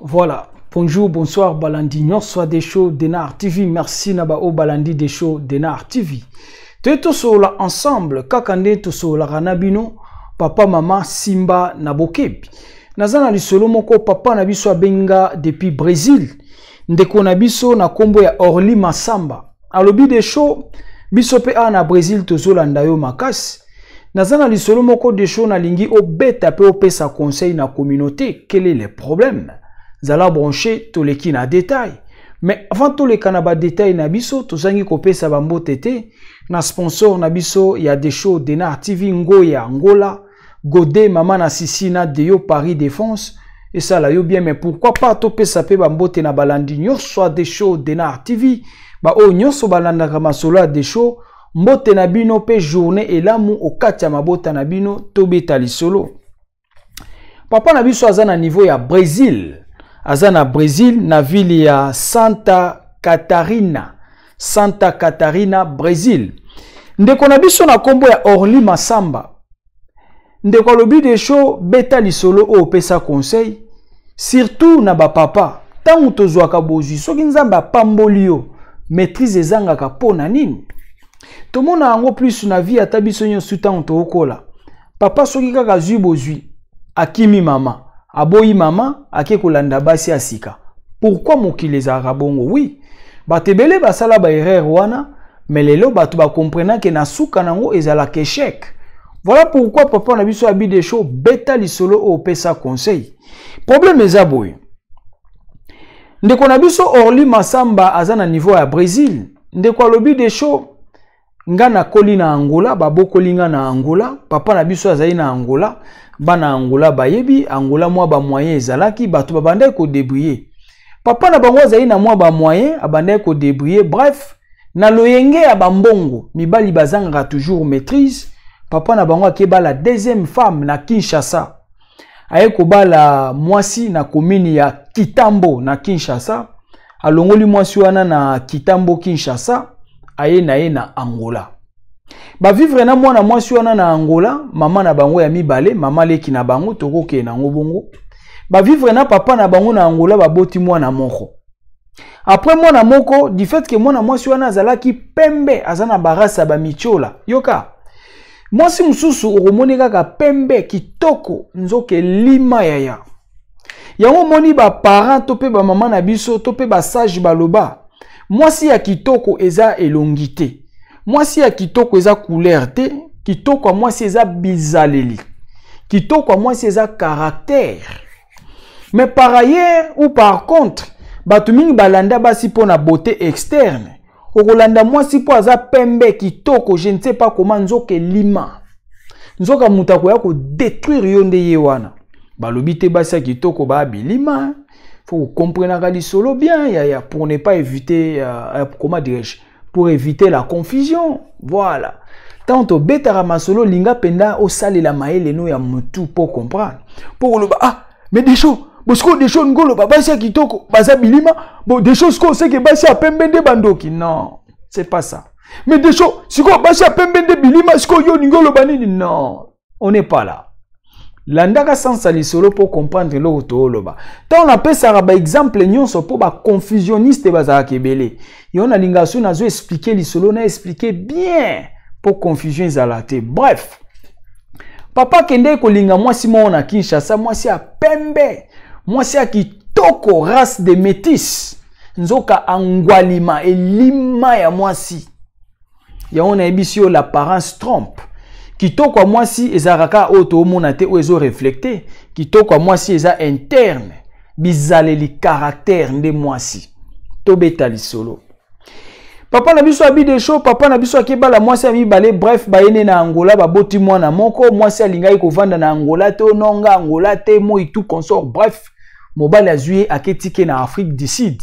Voilà, bonjour, bonsoir, Balandi, non soit des shows Denar TV, merci Nabao Balandi des shows Denar TV. Tout cela ensemble, kakande tout cela ranabino, papa, maman, Simba, Nabokebi. Nazana li solo moko papa na biso abenga depuis Brésil. Ndeko na biso na kombo ya Orly Masamba. Alobi des shows, biso pe a na Brésil tozolanda yo makasi. Nazana li solo moko des shows na lingi obeta pe opesa conseil na communauté. Quel est le problème? Zala branché to leki na détail. Mais avant tout les kanaba détail na biso, tozangi kopesa bambo tete. Na sponsor na biso ya des shows Denar TV Ngoya Angola. Godé, maman na Sisina, Deyo, Paris Défense. Et ça là, yo bien, mais pourquoi pas topé sapé bambote na balandi, nyo soit des shows Denar TV. Ba o nyo so balanda kama solo des shows. Mbote na bino pe journée et l'amour au katia mabota na bino tobe tali solo. Papa na biso azana niveau ya Brésil. Azana Brésil, na ville ya Santa Catarina. Santa Catarina, Brésil. Ndeko na biso na kombo ya Orly Masamba. Ndeko lobi de show beta lisolo o pesa conseil surtout na ba papa tangu tozwaka bozwi soki nzamba pamboli yo maîtrise ezangaka pona nini tomona yango plus na vie ata biso nyonso tangu tokola papa soki kaka zwi bozwi akimi mama aboyi mama ake kolanda basi asika pourquoi mokili ezalaka bongo oui batebele basala ba erreur wana mais lelo bato ba comprendre que na suka nango ezalaka échec. Voilà pourquoi papa na biso abi des shows beta lisolo o pesa conseil. Problème eza boy. Ndeko na biso Orly Masamba azana niveau ya Brésil. Ndeko alobi des shows ngana koli na Angola, babokoli nga na Angola, papa na biso azali na Angola, bana Angola bayebi, Angola mwa ba moyen ezalaki bato babandai ko débrouiller. Papa na bango azali na mwa ba moyen abandai ko débrouiller. Bref, na loyenge ya bambongo, mibali bazanga toujours maîtrise. Papa na bango akeba la deuxième femme na Kinshasa. Aye kobala mwasi na komini ya Kitambo na Kinshasa. Alongoli mwasi wana na Kitambo Kinshasa. Aye na Angola. Ba vivre na mwana mwasi wana na Angola. Mama na bango ya mibale. Mama leki na bango. Toko ke na ngobongo. Ba vivre na papa na bango na Angola. Ba boti mwana moko. Après mwana moko. Du fait que mwana mwasi wana azalaki pembe. Azana barasa ba michola. Yoka. Mwasi msusu urumoni kaka pembe kitoko nzoke lima yaya. Yango moni ba parent tope ba mama na biso tope ba sage baloba. Mwasi ya kitoko eza elongité. Mwasi ya kitoko eza couleur te. Kitoko mwasi eza bizaleli. Kitoko mwasi eza caractère. Mais par ailleurs ou par contre, batumingi balanda basi po na beauté externe. Okolanda mwasi po aza pembe kitoko, je ne sais pas comment nzoke lima. Nzoka mutako ya ko détruire yonde ye wana. Balobi te basi kitoko ba bilima. Faut comprendre ka lisolo bien ya pour ne pas éviter comment dirais-je, pour éviter la confusion. Voilà. Tanto betara masolo linga penda o sale la maele no ya mutu pour comprendre. Pour le ah mais des choses Bosko des choses ngolo basi kitoko baza bilima bon des choses qu'on sait que basi a pembende bandoki non c'est pas ça mais des choses si ko basi a pembende bilima siko yo ngolo banini non on n'est pas là landaka sans salisolo pour comprendre le toloba tant on appelle ça ba exemple nyonso pour ba confusionniste baza kebele yo na lingaso na zo expliquer lisolo na expliquer bien pour confusion zalate bref papa kende ko linga mwasi mo na Kinshasa mwasi a pembe mwasi ya kitoko race de métis nzoka angwalima elima ya mwasi ya ona ebisio l'apparence trompe kitoko mwasi ezaraka oto mona te o ezo reflecter kitoko mwasi eza interne bizaleli caractère nde mwasi tobeta lisolo papa na biso abi de show papa na biso akebala mwasi ya mibale bref bayene na Angola baboti mwana moko mwasi alingai kovanda na Angola te ononga Angola te moi tout consort bref mobali azui aketike na Afrique du Sud.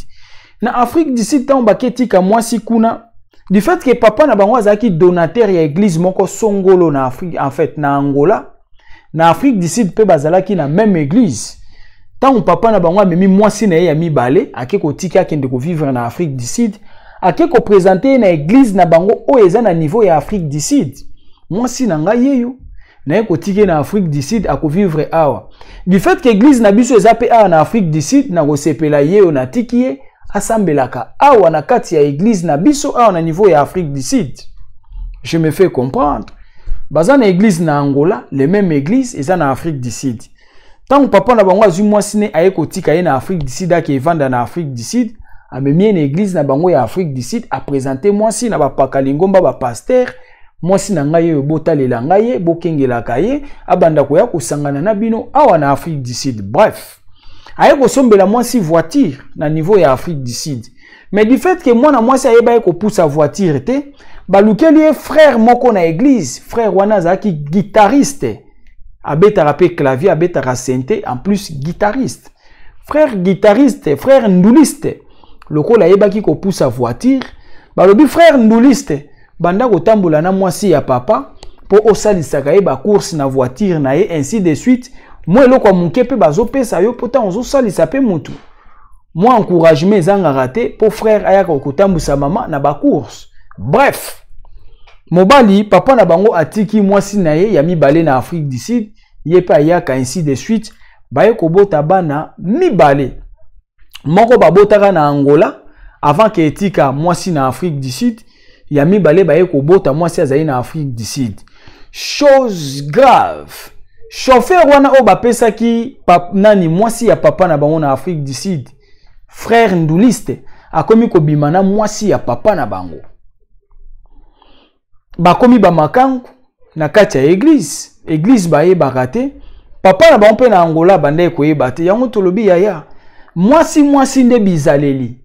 Na Afrique du Sud tant baketika mwasi kuna du fait que papa na bango azaki donateur ya église moko songolo na Afrique en fait na Angola na Afrique du Sud pe bazalaki na même église. Tant papa na bango amemi mwasi na ye ya mibale akeko tika akende ko vivre na Afrique du Sud akeko présenter na église na bango o eza na niveau ya Afrique du Sud. Mwasi na ngai yeyo na eko tike na Afrique du Sud ako vivre awa. Du fait que église na biso eza pe awa na Afrique du Sud na ko sepela yeyo na tikie asambelaka awa na kati ya église na biso awa na niveau ya Afrique du Sud. Je me fais comprendre. Baza na église na Angola, les mêmes églises eza na Afrique du Sud. Tant papa na bango azu mwasi ne ayeko tika ye na Afrique du Sud ake vanda na Afrique du Sud, amemi na église na bango ya Afrique du Sud a présenter mwasi na ba pakalingomba ba pasteur, mwasi na ngai yo botalela ngai bokengela kaye abanda ko ya kusangana na bino awa na Afrique du Sud. Bref, ayeko sombela mwasi voiture na niveau ya Afrique du Sud. Mais du fait que moi na mwasi ayeba yeko pousse voiture te, balukeli frère moko na église, frère wana zaki guitariste. Abeta rapé clavier, abeta synthé, en plus guitariste. Frère guitariste, frère nduliste. Loko la yeba ki ko pousse voiture, balobi frère nduliste, banda ko tambola na mwasi ya papa po osalisa ka yeba course na voiture na ye ainsi de suite. Moi eloko muke pe bazopesa yo pota ozo salisa pe mutu. Moi encouragement ezanga raté pour frère aya ko tambusa mama na ba course. Bref, mobali papa na bango atiki mwasi na ye ya mibale na Afrique du Sud, ye pa yaka ainsi de suite, baye ko bota bana mibale. Moko babotaka na Angola avant que etika mwasi na Afrique du Sud, ya mibale baye ko bota mwasi azali na Afrique du Sud. Chose grave. Chauffeur wana o bapesa ki nani mwasi ya papa na bango na Afrique du Sud. Frère nduliste akomi ko bimana mwasi ya papa na bango. Bakomi ba makangu na kati ya église. Église baye bakate. Papa na bango pe na Angola bande ko yebate. Yango tolobi yaya. Mwasi nde bizaleli.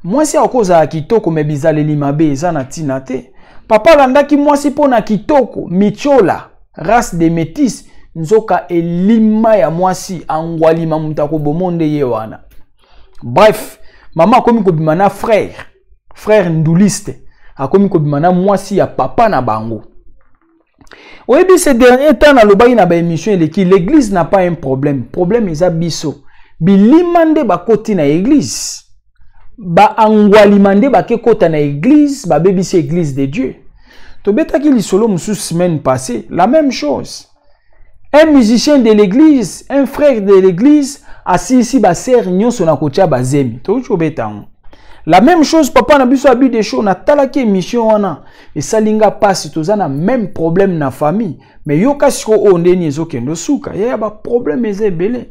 Mwasi akoza kitoko me bizaleli mabe eza na tina te. Papa landaki mwasi pona kitoko, michola, race de métis. Nzoka elima ya mwasi angwalima mutako bomonde ye wana. Bref, mama akomi ko bimana frère nduliste akomi ko bimana mwasi ya papa na bango. Oyebi ces derniers temps na lobaki na ba émission eleki l'église n'a pas un problème. Problème eza biso. Bilimande bakoti na église. Ba angwalimande bakekota na église, ba bebisi église de Dieu. Tobetaki lisolo musu semaine passée, la même chose. Un musicien de l'église, un frère de l'église, assis ici, ba sœur nyonso na kotia bazemi. La même chose, papa na biso abi des choses, na talaki émission wana. Et salinga passe, tozana même problème na famille. Mais yo kasiko o ndeni ezokendo suka. Ya ba problème ezebele.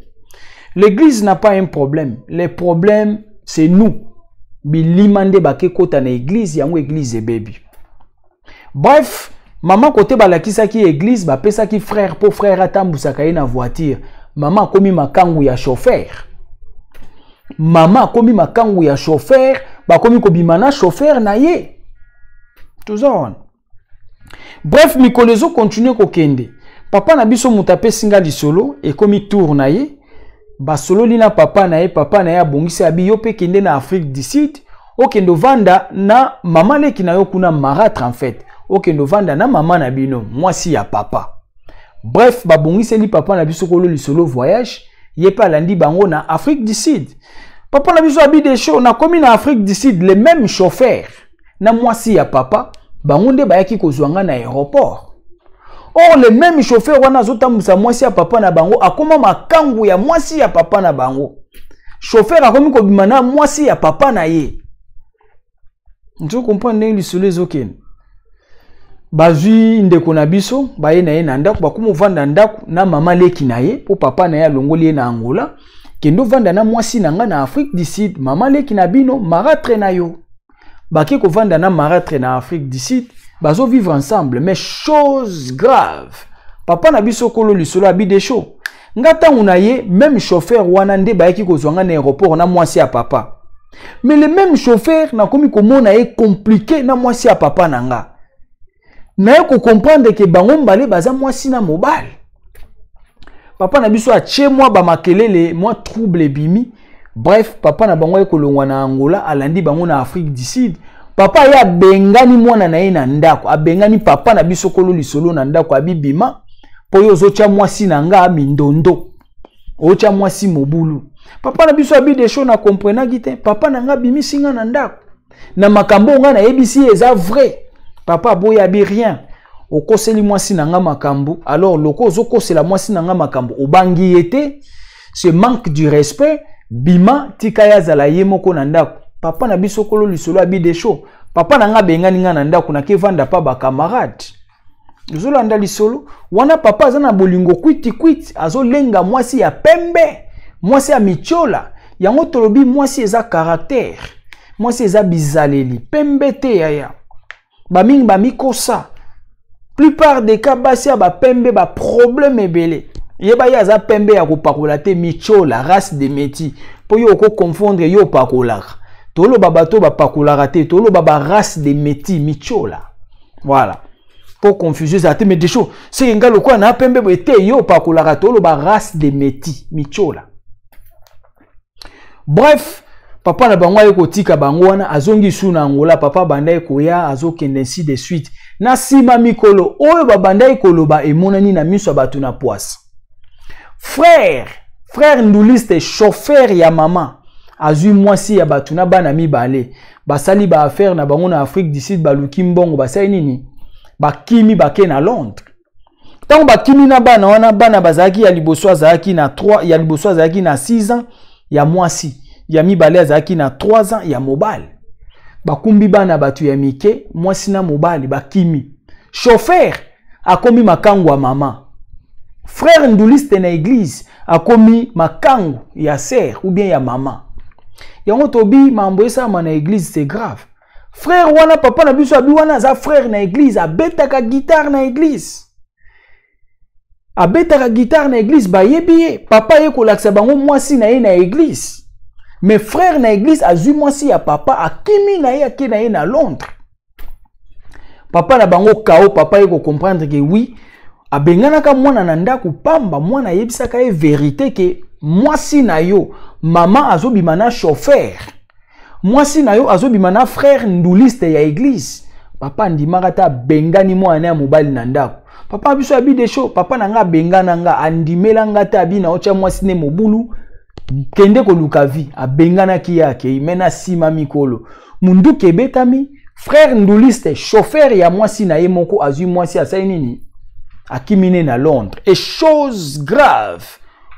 L'église n'a pas un problème. Les problèmes, c'est nous. Bilimande bake kota na église, yango église e baby. Bref, maman côté balakisa ki église ba pesa ki frère pour frère atambusaka ye na voiture. Maman komi makangu ya chauffeur. Maman komi makangu ya chauffeur, ba komi ko bimana chauffeur na ye. Toujours. Bref, mikolezo continue ko kende. Papa na biso mutape singa lisolo e komi tour na ye. Ba solo lina papa na ye abongisi abi yo pe kende na Afrique du Sud. Okendo vanda na mama leki na yo kuna marâtre en fait. Okendo vanda na mama na bino, mwasi ya papa. Bref, babongisi li papa na biso kolo lisolo voyage, ye pa landi bango na Afrique du Sud. Papa na biso abi des shows na komi na Afrique du Sud, les mêmes chauffeurs na mwasi ya papa, bango nde bayaki kozwanga na aéroport. Or, les mêmes chauffeurs wana zotambusa mwasi ya papa na bango, akoma makangu ya mwasi ya papa na bango. Chauffeur akomi ko bimana mwasi ya papa na ye. Nzo comprendre lisolo ezokene. Bazui ndeko na biso baye na ye na ndako bakumu vanda ndako na mama leki na ye po papa na ye alongoli ye na Angola kendo vanda na mwasi na nga na Afrique du Sud mama leki na bino marâtre na yo bake ko vanda na marâtre na Afrique du Sud bazo vivre ensemble mais chose grave papa na biso kolo lisolo abi de show ngata una ye même chauffeur wana nde bayaki ko zwanga na aéroport na mwasi ya papa mais le même chauffeur na komi ko mona ye compliqué na mwasi ya papa na nga. Na ko comprendre que bango mbale baza mwasi na mobile. papa na biso atie moi ba makelele moi trouble bimi. Bref, papa na bango ekolongwa na Angola, alandi bango na Afrique du Sud. Papa ya bengani mwana na ye na ndako, abengani papa na biso kolo lisolo na ndako abibima, po yo zotia mwasi na nga mindondo. Otia mwasi mobulu. Papa na biso abi des choses na comprenaki te, papa na nga bimisi nga na ndako. Na makambo nga na yebisi eza vrai. Papa boya abi rien. Okoseli mwasi na nga makambo, alors loko ozokosela mwasi na nga makambo, obangi yete, ce manque du respect, bima tika ya zala ye moko na ndako. Papa na biso kolo lisolo abi des choses. Papa na nga bengani nga na ndako na kevanda pa ba camarade. Zolo anda lisolo, wana papa azana bolingo kwiti azo lenga mwasi ya pembe, mwasi ya michola, yango tolobi mwasi eza caractère, mwasi eza bizaleli, pembe te yaya. Ba mingi ba mikosa. Plupart des cas basi ya ba pembe ba problème ebele. Yeba ya za pembe ya kopakola te michola, race de métis. Po yo ko confondre yo pakola. Tolo babato ba pakola te, tolo baba race de métis michola. Voilà. Pour confuser ça, mais des choses. C'est un gars le quoi na pembe ete yo pakola tolo ba race de métis michola. Bref, papa na bango ayeko tika bango wana azongi su na Angola, papa banda ekoya azokende ainsi de suite. Na sima mikolo oyo babanda ekoloba emonani na miso batu na poisse. Frère Nduliste chauffeur ya mama azui mwasi ya batu na bana mibale. Basali ba affaire na bango na Afrique du Sud baluki mbongo basali nini? Bakimi bake na Londres. Tango bakimi na bana wana bana bazaki ya liboso azaki na 3 ya liboso azaki na 6 ans ya mwasi. Ya mibale azaki na 3 ans ya mobile. Bakumbi bana batu ya mike mwasi na mobile bakimi. Chauffeur akomi makangu wa mama. Frère Nduliste na église akomi makangu ya sœur ou bien ya mama. Yango tobi mambo esa na église c'est grave. Frère wana papa na biso abi wana za frère na église abetaka guitare na église. Abetaka guitare na église ba yebiye papa ye kolakisa bango mwasi na ye na église. Mais frère na église azui mwasi ya papa akimi na ye ake na ye na Londres. Papa na bango kao papa ye ko comprendre que oui abenganaka mwana na ndako pamba mwana yebisaka ye vérité que mwasi na yo mama azobima na chauffeur. Mwasi na yo azobima na frère Nduliste ya église. Papa ndimaka ta bengani mwana ya mobali na ndako. Papa biso abi des choses, papa na nga bengana nga andimela nga ta abi na ocha mwasi ne mobulu kende ko lukavi abengana ki yake imena sima mikolo. Mundu kebetami frère Nduliste chauffeur ya mwasi na ye moko azui mwasi asai nini? Akimine na Londres. Et chose grave.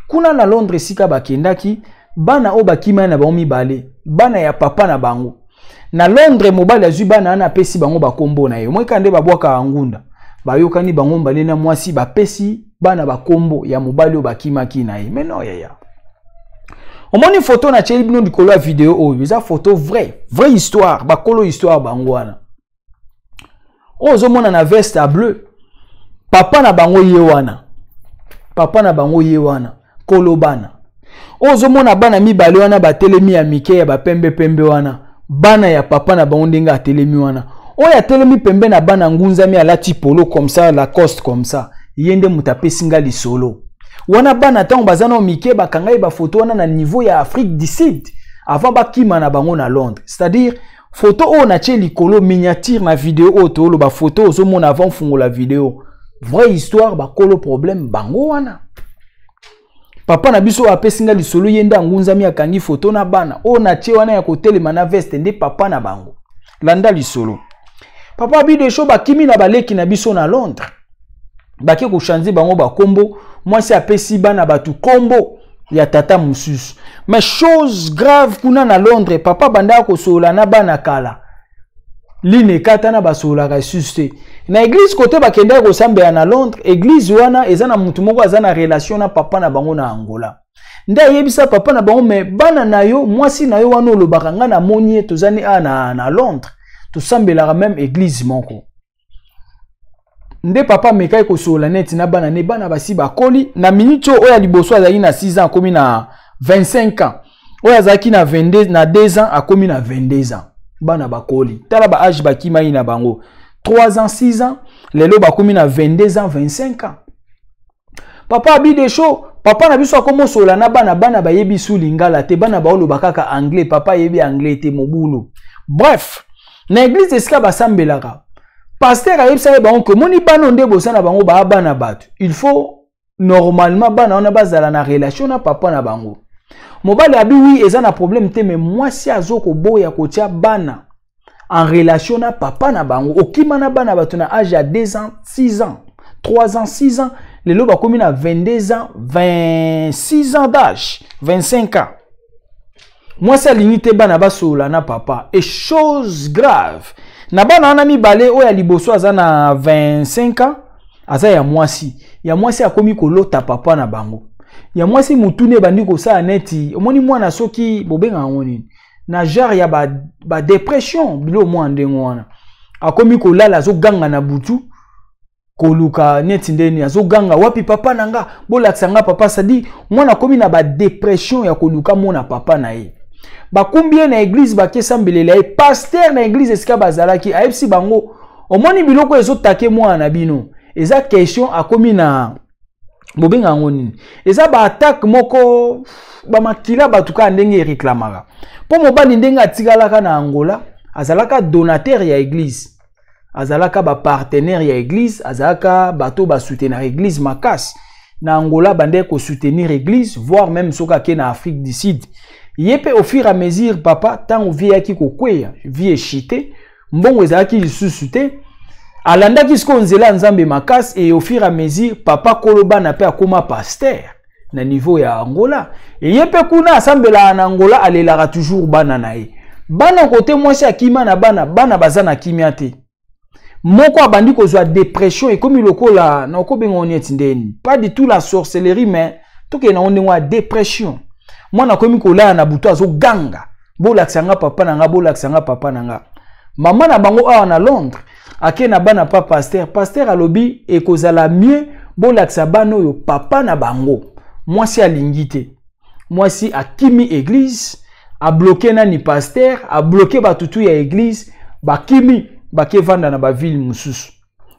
Kuna na Londres sika bakendaki bana o bakima na bango mibale. Bana ya papa na bango. Na Londres mobile azui bana ana pesi bango bakombo na ye. Mweka nde babwaka angunda. Bayokani bango mbale na mwasi bapesi bana bakombo ya mobile o bakima ki na ye. Mais non yaya. Omoni photo na cheli bino likolo ya video oyo. Eza photo vrai. Vraie histoire. Bakolo histoire bango wana. Ozo mona na veste à bleu. Papa na bango ye wana. Papa na bango ye wana. Kolobana. Ozo mona bana mibale wana batelemi ya mike ya bapembe pembe wana. Bana ya papa na bango ndenga atelemi wana. Oya telemi pembe na bana ngunzami alati polo comme ça, Lacoste comme ça. Yende mutapesi nga lisolo. Wana bana tango bazana mike bakanga ba photo wana na niveau ya Afrique du Sud avant bakima na bango na Londres. C'est-à-dire photo o na che likolo miniature na vidéo auto lo ba photo ozo mona avant fungo la vidéo. Vraie histoire bakolo problème bango wana. Papa na biso apesinga lisolo yenda ngunzami akangi photo na bana o na che wana ya kotelema na veste nde papa na bango. Landa lisolo. Papa bi de show bakimi na baleki na biso na Londres. Baki ko chanzi bango ba kombo, moi c'est apesi bana batu kombo ya tata mususu. Mais chose grave kuna na Londres, papa banda ko sola na bana kala. Line kata na basola ka suste. Na église côté bakenda ko samba na Londres, église wana ezana mutu moko azana relation na papa na bango na Angola. Nda yebisa papa na bango me bana na yo, mwasi na yo wana olobaka nga na moni tozani na Londres. To sambela même église moko. Nde papa mekai ko sola net na bana ne bana basi bakoli na minute oya liboso azaki na 6 ans akomi na 25 ans. Oya azaki na 22 na 2 ans akomi na 22 ans. Bana bakoli. Tala ba âge bakima ina bango. 3 ans, 6 ans, lelo bakomi na 22 ans, 25 ans. papa abi de show papa na biso akomo sola na bana ba yebi su lingala te bana ba oloba kaka anglais papa yebi anglais te mobulu. Bref, na église esika basambelaka pasteur ayebisa ye bango ke moni bana nde bosana bango ba bana batu. Il faut normalement bana ona bazala na relation na papa na bango. Mobali abi oui eza na problème te mais moi si azoko boya kotia bana en relation na papa na bango okima na bana batu na âge ya 2 ans, 6 ans, 3 ans, 6 ans, les loba komi na 22 ans, 26 ans d'âge, 25 ans. Moi c'est l'unité bana basola na papa et chose grave. Na bana na mi balé oya liboso aza na 25 ans, aza ya mwasi. Ya mwasi akomi kolota papa na bango. Ya mwasi mutune bandi ko sa neti, omoni mwana soki bobenga ngoni. Na genre ya ba dépression bilo mwa ndengo wana. Akomi kolala zo ganga na butu. Koluka neti ndeni azo ganga wapi papa nanga bolakisa nga papa sadi mwana komi na ba dépression ya koluka mona papa na ye. Ba combien na église ba kesambelela e pasteur na église esika bazalaki ayebisi bango omoni biloko ezo take mwana bino. Eza question akomi na bobenga ngoni. Eza ba attaque moko ba makila batuka ndenge réclamaka. Po mobali ndenge atikalaka na Angola azalaka donateur ya église. Azalaka ba partenaire ya église, azalaka bato ba soutenir église makasi. Na Angola bande ko soutenir église, voire même soka ke na Afrique du Sud. Yepe au fur et à mesure papa tant vie yaki ko kweya, vie chité, mbongo ezalaki lisusu te. Alanda kisko nzela nzambe makasi et au fur et à mesure papa koloba na pe akoma pasteur na niveau ya Angola. Et yepe kuna asambela na Angola alelaka toujours bana na ye. Bana kote mwasi akima na bana bazana kimia te. Moko abandi kozwa dépression et comme lokola na okobenga onyeti ndeni. Pas du tout la sorcellerie mais tout ke na ondengwa dépression. Mwana komi kolala na buto azo ganga. Bolakisanga papa nanga bolakisanga papa nanga. Mama na bango awa na Londres ake na bana pa pasteur alobi ekozala mieux bolakisa bana oyo papa na bango. Mwasi alingi te. Mwasi akimi église, a bloqué na ni pasteur, a bloqué batutu ya église, bakimi bake vanda na ba ville mususu.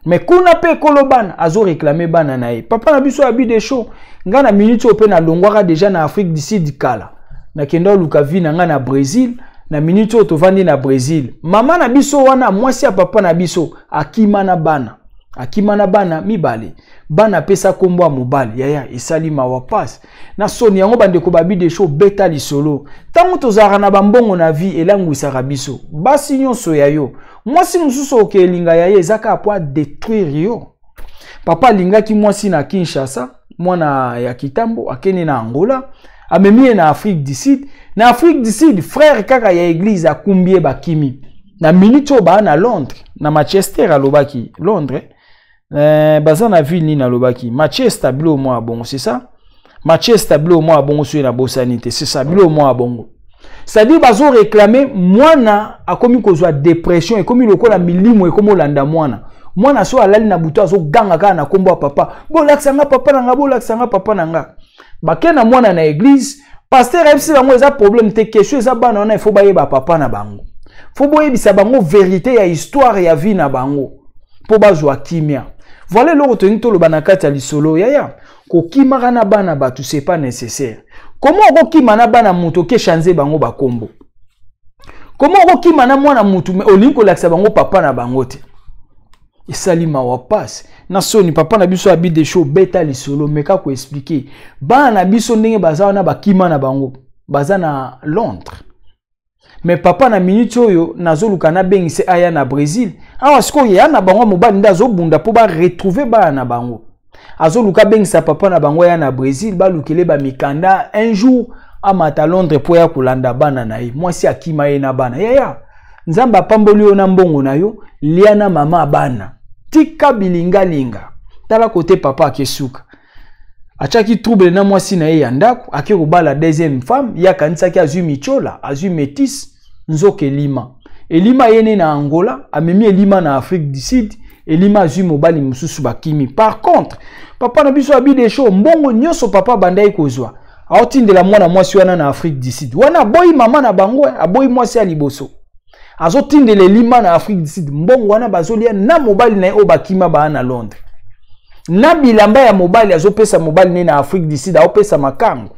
Mais kuna pe kolobana azo réclamer bana na ye. Papa na biso abi de show. Nga na minute ope na longwaka déjà na Afrique du Sud kala. Na kenda luka vi na nga na Brésil, na minute oto vandi na Brésil. Mama na biso wana mwasi ya papa na biso akima na bana. Akima na bana mibale. Bana pesa kombo mobali. Yaya esali mawapasi. Na soni yango bandeko babi de show beta lisolo. Tango tozara na bambongo na vie elangu isaka biso. Basi nyonso ya yo. Mwasi mususu oke linga ya ye ezaka apwa détruire yo. Papa linga ki mwasi na Kinshasa, mwana ya kitambo akene na Angola, amemie na Afrique du Sud. Na Afrique du Sud frère kaka ya église akumbie bakimi. Na minute ba na Londres, na Manchester alobaki, Londres. Baza na ville ni na lobaki. Manchester bilo mo bongo, c'est ça? Manchester bilo mo bongo sur na bosanité, c'est ça bilo mo bongo. C'est-à-dire bazo réclamer mwana akomi kozwa dépression et komi lokola milimo e komo landa mwana. Mwana so alali na buto azo ganga kana na kombo papa. Bolakisanga papa nanga bolakisanga papa nanga. Bakena mwana na église, pasteur ebisi bango eza problème te question eza bana na il faut bayeba papa na bango. Faut boyebisa bango vérité ya histoire ya vie na bango. Po bazwa kimia. Voilà le retenito le banakati ya lisolo yaya. Ko kimaka na bana batu c'est pas nécessaire. Comment on kima na bana muto ke chanze bango bakombo? Comment on kima na mwana mutu me olinko lakisa bango papa na bango te? Esali mawapasi. Na soni papa na biso abi de show beta lisolo meka ko expliquer. Bana na biso ndenge baza na bakima na bango. Baza na Londres. Mais papa na minute oyo nazoluka na bengise aya na Brésil. Awa siko ya na bango mobali ndazo bunda po ba retrouver bana na bango. Azoluka bengisa papa na bango ya na Brésil ba lukele ba mikanda un jour amata Londres po ya kulanda bana na ye. Mwasi akima ye na bana. Yaya. Nzamba pamboli yo na mbongo na yo lia na mama bana. Tika bilinga linga. Tala kote papa akesuka. Achaki trouble na mwasi na ye ya ndako ake kobala deuxième femme ya kanisa ki azui michola azui métis nzoke lima elima yene na Angola amemi elima na Afrique du Sud elima azui mobali mususu bakimi. Par contre papa na biso abi de show mbongo nyoso papa bandai kozwa aotindela mwana mwasi wana na Afrique du Sud wana boyi mama na bango aboyi mwasi ya liboso azotindela elima na Afrique du Sud mbongo wana bazolia na mobali na ye o bakima ba na Londres. na bilamba ya mobali azopesa mobali ne na Afrique du Sud aopesa makango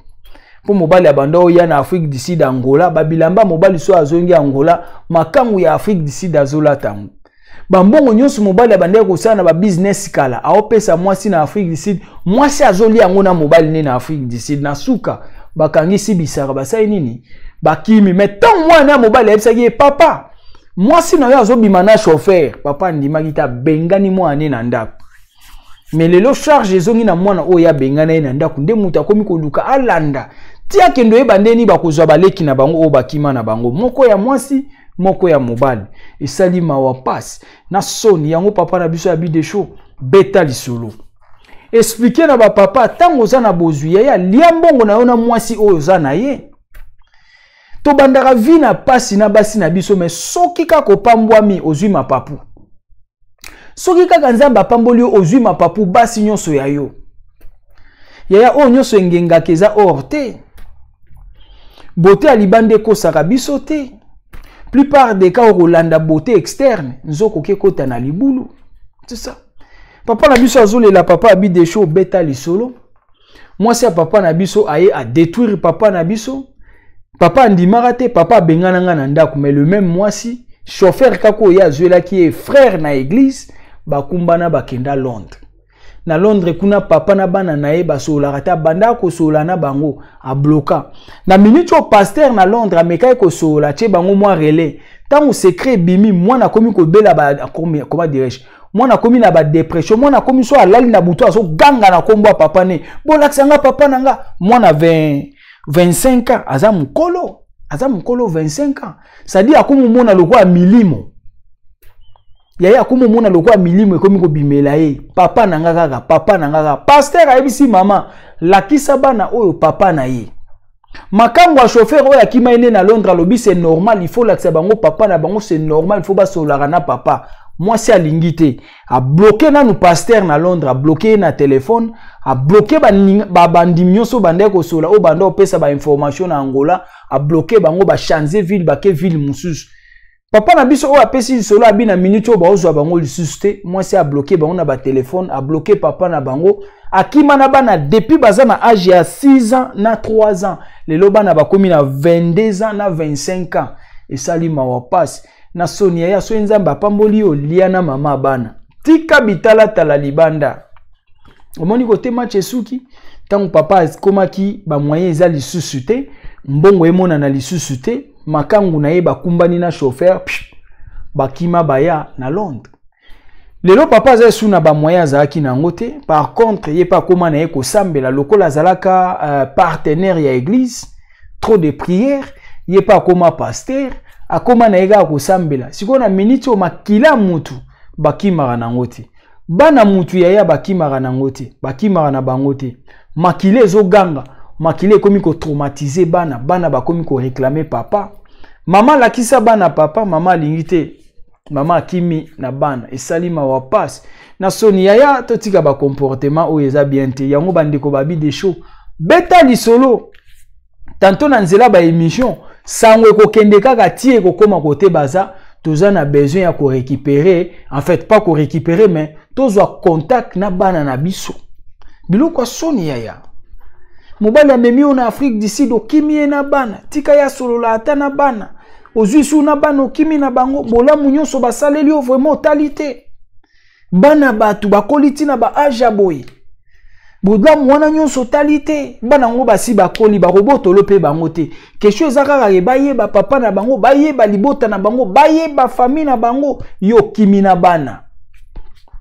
po mobali abanda oya na Afrique du Sud Angola ba bilamba mobali so azongi Angola makango ya Afrique du Sud azolatango bambongo nyonso mobali abanda ko sana ba business kala aopesa mwasi na Afrique du Sud mwasi azoli yango na mobali ne na Afrique du Sud na suka bakangisi bisaka basai nini bakimi mettons moi na mobali ebisaki papa mwasi na yo azobima na chauffeur papa ndimaki ta bengani mwana na ndako mais lelo charge ezongi na mwana oya bengana na ndako nde mutu akomi koluka alanda tia kendo ebandeni bakozwa baleki na bango o bakima na bango moko ya mwasi moko ya mobali esali mawa passe na soni yango papa na biso ya bidesho beta lisolo expliquer na ba papa tango za na bozwi ya liambongo na yo na mwasi oyo za na ye to bandaka vi na pasi na basi na biso mais soki kako pambwami ozwi mapapu soki kaka nzambe apamboli ozwi mapapu basi nyonso ya yo yaya o nyonso engengaka eza or te beauté ya libanda ekosaka biso te plupart des cas okolanda beauté externe nzoko kekota na libulu c'est ça papa na biso azolela papa abi des shows beta lisolo mwasi ya papa na biso aye a détruire papa na biso papa ndimaka te papa bengana nga na ndako mais le même mwasi chauffeur kako ya azwelaki ye frère na église bakumbana bakenda Londres na Londres kuna papa na bana na ye basolaka ta banda kosola na bango a bloka na minute au pasteur na Londres ameka kosola che bango mwa relais tango secret bimi mwana komi ko bela ba comment dirais-je mwana komi na ba dépression mwana komi so alali na buto aso ganga na kombo papa ne bolakisanga papa nanga mwana 25 ans aza mukolo 25 ans ça dit akomo mona lokwa milimo yaya akomo mona lokwa milimo ekomi ko bimela ye papa nanga kaka pasteur ayebisi mama lakisa bana oyo papa na ye makango a chauffeur oyo akima ene na Londres alobi c'est normal il faut lakisa bango papa na bango c'est normal il faut basolaka na papa moi c'est alingi te a bloqué nanu pasteur na Londres a bloqué na téléphone a bloqué ba bandi nyonso bande ko sola o banda opesa ba information na Angola a bloqué bango ba changer ville ba ke ville mususu papa na biso o apesi solo abi na minute o ba ozwa bango lisusu te moi c'est a bloqué bango na ba téléphone a bloqué papa na bango akima na bana depuis baza na âge ya 6 ans na 3 ans lelo bana bakomi na 22 ans na 25 ans et salima wa passe na sonia ya so nzambe apamboli o liana mama bana tika bitala tala libanda omoni kote match esuki tango papa komaki ba moyen eza lisusu te mbongo emona na lisusu te makangu na ye bakumbani na chauffeur bakima baya na Londres lelo papa za suna ba moyen azaki na ngote par contre ye pa koma na ye ko sambela lokola zalaka partenaire ya église trop de prières ye pa koma pasteur akoma na ega ko sambela sikona minute o makila mutu bakimaka na ngote bana mutu yaya bakimaka na ngote bakimaka na bangote makile ezoganga makile komi ko traumatiser bana bakomi ko réclamer papa mama lakisa bana papa mama lingite mama akimi na bana esalima wa passe na soni yaya totika ba comportement o eza bien te yango bandeko babi des shows beta lisolo tantôt na nzela ba émission sango ko kende kaka tie ko koma côté baza toza na besoin ya ko récupérer en fait pas ko récupérer mais tozwa contact na bana na biso biloko soni yaya mobali amemi na Afrique du Sud okimi na bana tika ya solola ata na bana ozuisu na bana okimi na bango bolamu nyonso basaleli o vraiment talité bana batu bakoliti na ba age boy bolamu wana nyonso talité bana ngo basi bakoli ba robotolo pe bango te question ezaka ke bayeba papa na bango bayeba libota na bango bayeba famille na bango yo kimi na bana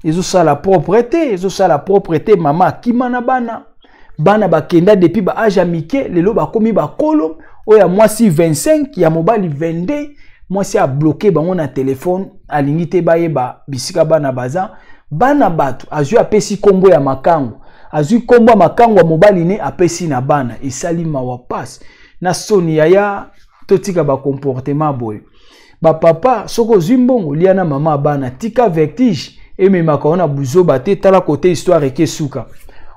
ezo sala propreté mama kima na bana bakenda depuis ba age mike lelo bakomi bakolo oya mwasi 25 ya mobali 22 mwasi a bloqué bango na téléphone alingi te bayeba bisika bana baza bana batu azui apesi kombo ya makango azui kombo ya makango ya mobali ne apesi na bana esali mawa passe na soni yaya totika ba comportement boy ba papa soko zimbongo liana mama bana tika vertige ememaka ona buzoba te tala côté histoire ekesuka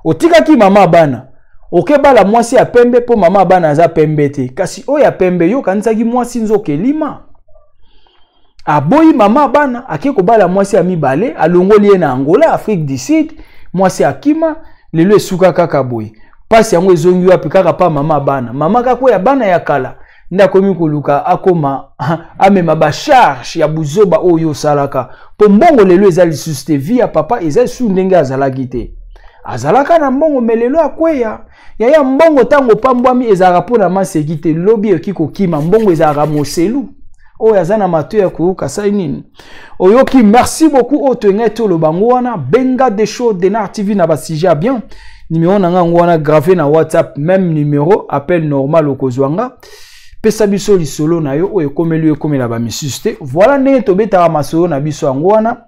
otika ki mama bana okebala mwasi ya pembe po mama bana aza pembe te kasi oya pembe yo kanisaki mwasi nzoke lima aboyi mama bana akeko bala mwasi ya mibale alongoli ye na Angola Afrique du Sud moi c'est akima lelo esuka kaka boy pasi yango ezongi wapi kaka pa mama bana mama kako ya bana ya kala nda komi koluka akoma amema ba charge ya buzoba oyo salaka po mbongo lelo ezali lisusu vie ya papa ezali su ndenge azalaki te azalaka na mbongo melelo akweya yaya mbongo tango pambwami ezalaka mpona maseki te lobi ekiko kima mbongo ezalaka moselu oyo aza na mato ya koyoka sai nini oyoki merci beaucoup oyo ngai toloba ngo wana benga des shows Denar TV na basija bien numéro na nga ngo wana gravé na WhatsApp même numéro appel normal okozwanga pesa biso lisolo na yo oyo komeli ekomela ba misusu te voilà ndenge tobetaka masolo na biso yango wana.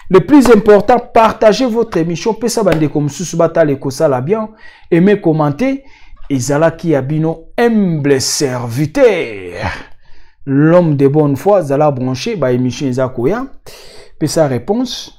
Le plus important, partagez votre émission. Pesa bande comme sous batale kosala bien. Aimez, commentez. Ezala ki abino humble serviteur. L'homme de bonne foi, zala branché, ba émission ezakoya. Pesa réponse.